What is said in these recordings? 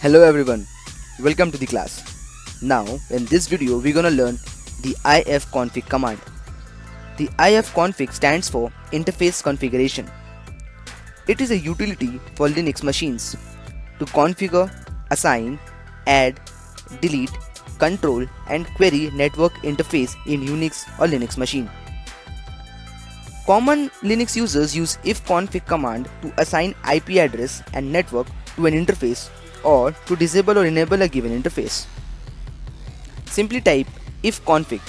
Hello everyone, welcome to the class. Now in this video we're gonna learn the ifconfig command. The ifconfig stands for interface configuration. It is a utility for Linux machines to configure, assign, add, delete, control and query network interface in Unix or Linux machine. Common Linux users use ifconfig command to assign IP address and network to an interface or to disable or enable a given interface. Simply type ifconfig.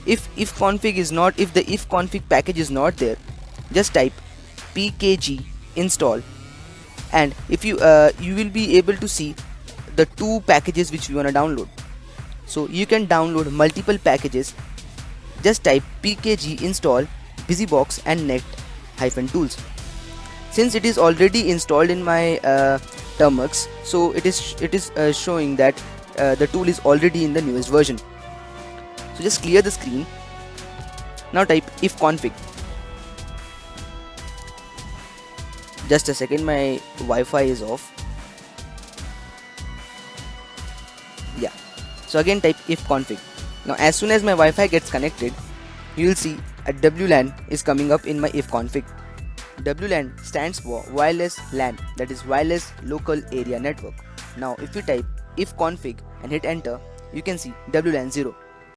If the ifconfig package is not there, just type pkg install, and if you will be able to see the two packages which we want to download. So you can download multiple packages. Just type pkg install busybox and net-tools. Since it is already installed in my Termux, so it is showing that the tool is already in the newest version. So just clear the screen. Now type ifconfig. Just a second, my Wi-Fi is off. Yeah. So again type ifconfig. Now as soon as my Wi-Fi gets connected, you will see a WLAN is coming up in my ifconfig. WLAN stands for wireless LAN, that is wireless local area network. Now if you type ifconfig and hit enter, you can see WLAN 0.